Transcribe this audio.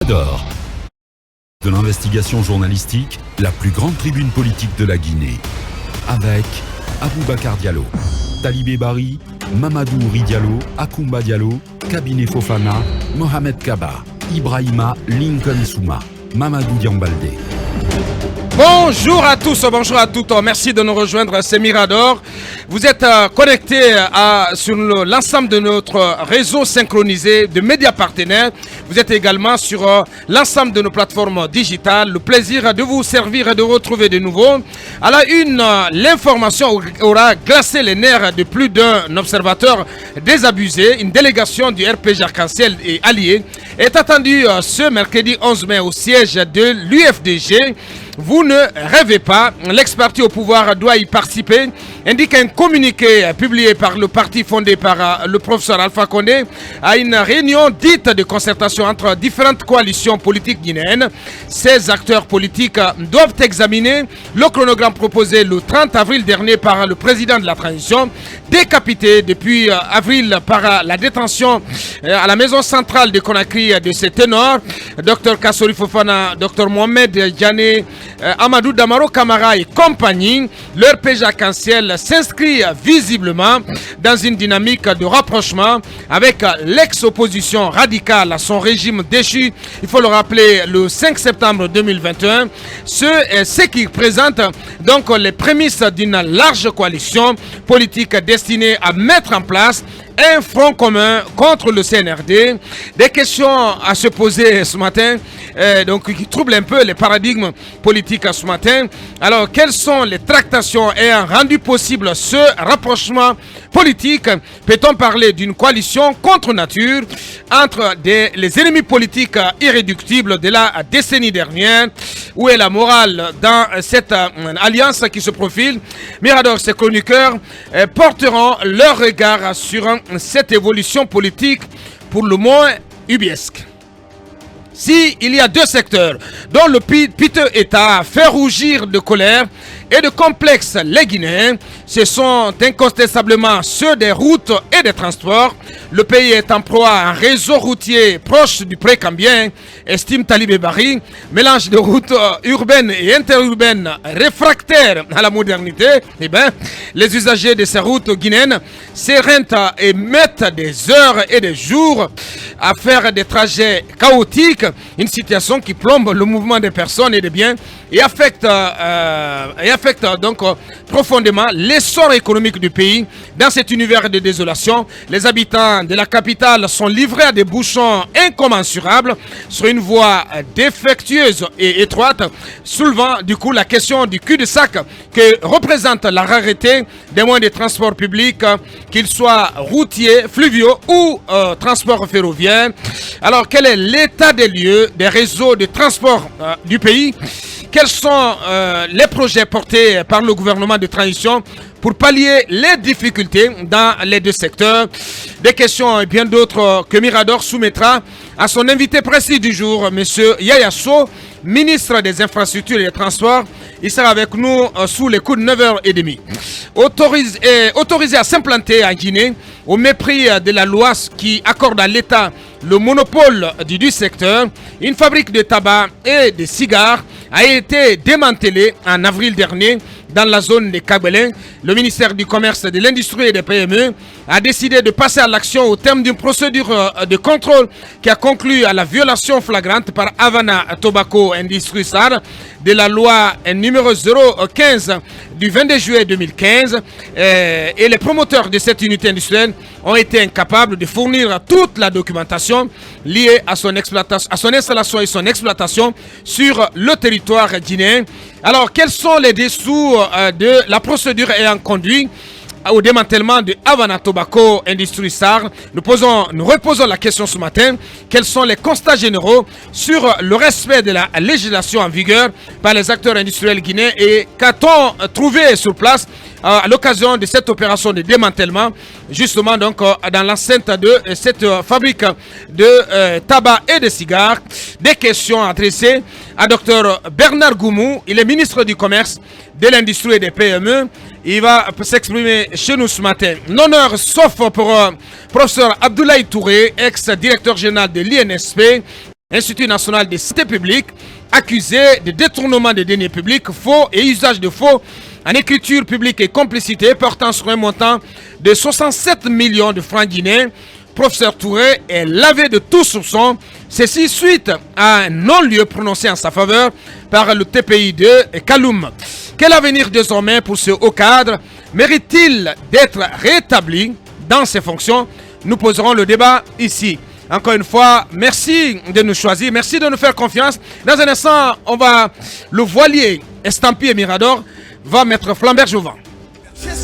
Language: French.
d'or. De l'investigation journalistique, la plus grande tribune politique de la Guinée. Avec Aboubacar Diallo, Talibé Bari, Mamadou Ouri Diallo, Akoumba Diallo, Kabinet Fofana, Mohamed Kaba, Ibrahima Lincoln Souma, Mamadou Diambalde. Bonjour à tous, bonjour à toutes. Merci de nous rejoindre, c'est Mirador. Vous êtes connectés sur l'ensemble de notre réseau synchronisé de médias partenaires. Vous êtes également sur l'ensemble de nos plateformes digitales. Le plaisir de vous servir et de retrouver de nouveau. À la une, l'information aura glacé les nerfs de plus d'un observateur désabusé. Une délégation du RPG Arc-en-Ciel et alliés est attendue ce mercredi 11 mai au siège de l'UFDG. Vous ne rêvez pas, l'ex-parti au pouvoir doit y participer, indique un communiqué publié par le parti fondé par le professeur Alpha Condé à une réunion dite de concertation entre différentes coalitions politiques guinéennes. Ces acteurs politiques doivent examiner le chronogramme proposé le 30 avril dernier par le président de la transition, décapité depuis avril par la détention à la maison centrale de Conakry de ses ténors, Dr Kassori Fofana, Dr Mohamed Diané, Amadou Damaro Camara et compagnie. Leur RPG Arc-en-Ciel s'inscrit visiblement dans une dynamique de rapprochement avec l'ex-opposition radicale à son régime déchu, il faut le rappeler, le 5 septembre 2021, ce qui présente donc les prémices d'une large coalition politique destinée à mettre en place un front commun contre le CNRD. Des questions à se poser ce matin, donc qui troublent un peu les paradigmes politiques ce matin. Alors, quelles sont les tractations ayant rendu possible ce rapprochement politique? Peut-on parler d'une coalition contre nature entre les ennemis politiques irréductibles de la décennie dernière? Où est la morale dans cette alliance qui se profile? Mirador, ses chroniqueurs porteront leur regard sur cette évolution politique pour le moins ubiesque. Si il y a deux secteurs dont le piteux État fait rougir de colère et de complexe les Guinéens, ce sont incontestablement ceux des routes et des transports. Le pays est en proie à un réseau routier proche du précambien, estime Talibé Bari, mélange de routes urbaines et interurbaines réfractaires à la modernité. Eh bien, les usagers de ces routes guinéennes s'éreintent et mettent des heures et des jours à faire des trajets chaotiques, une situation qui plombe le mouvement des personnes et des biens et affecte donc profondément l'essor économique du pays. Dans cet univers de désolation, les habitants de la capitale sont livrés à des bouchons incommensurables sur une voie défectueuse et étroite, soulevant du coup la question du cul-de-sac que représente la rareté des moyens de transport public, qu'ils soient routiers, fluviaux ou transport ferroviaire. Alors, quel est l'état des lieux des réseaux de transport du pays? Quels sont les projets portés par le gouvernement de transition pour pallier les difficultés dans les deux secteurs? Des questions et bien d'autres que Mirador soumettra à son invité précis du jour, M. Yaya Sow, ministre des Infrastructures et des Transports. Il sera avec nous sous les coups de 9h30. Autorisé à s'implanter en Guinée au mépris de la loi qui accorde à l'État le monopole du secteur, une fabrique de tabac et de cigares a été démantelée en avril dernier dans la zone de Kabelin. Le ministère du Commerce, de l'Industrie et des PME a décidé de passer à l'action au terme d'une procédure de contrôle qui a conclu à la violation flagrante par Havana Tobacco Industries SAR de la loi numéro 015 du 22 juillet 2015. Et les promoteurs de cette unité industrielle ont été incapables de fournir toute la documentation liée à son installation et son exploitation sur le territoire guinéen. Alors, quels sont les dessous de la procédure ayant conduit au démantèlement de Havana Tobacco Industries SAR? Nous reposons la question ce matin. Quels sont les constats généraux sur le respect de la législation en vigueur par les acteurs industriels guinéens et qu'a-t-on trouvé sur place à l'occasion de cette opération de démantèlement, justement donc dans l'enceinte de cette fabrique de tabac et de cigares? Des questions adressées à Dr Bernard Goumou, il est ministre du Commerce, de l'Industrie et des PME. Il va s'exprimer chez nous ce matin. L'honneur sauf pour professeur Abdoulaye Touré, ex-directeur général de l'INSP. Institut national de santé publique, accusé de détournement des deniers publics, faux et usage de faux en écriture publique et complicité, portant sur un montant de 67 millions de francs guinéens. Professeur Touré est lavé de tout soupçon, ceci suite à un non-lieu prononcé en sa faveur par le TPI de Kaloum. Quel avenir désormais pour ce haut cadre? Mérite-t-il d'être rétabli dans ses fonctions? Nous poserons le débat ici. Encore une fois, merci de nous choisir, merci de nous faire confiance. Dans un instant, le voilier estampillé Mirador va mettre Flambert Jouvin.